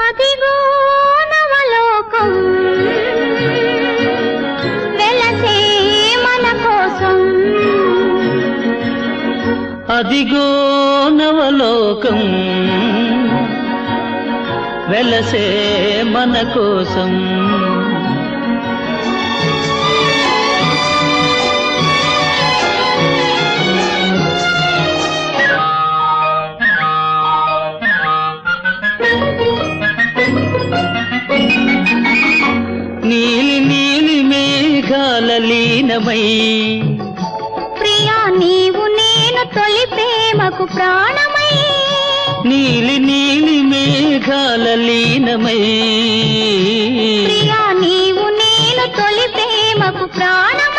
అదిగో నవలోకం వెలసే మన కోసం, అదిగో నవలోకం వెలసే మన కోసం. నీలి నీలి మేఘాల లీనమై, ప్రియా నీవు నేను తొలి ప్రేమకు ప్రాణమై. నీలి నీలి మేఘాల లీనమై, ప్రియా నీవు నేను తొలి ప్రేమకు ప్రాణమై.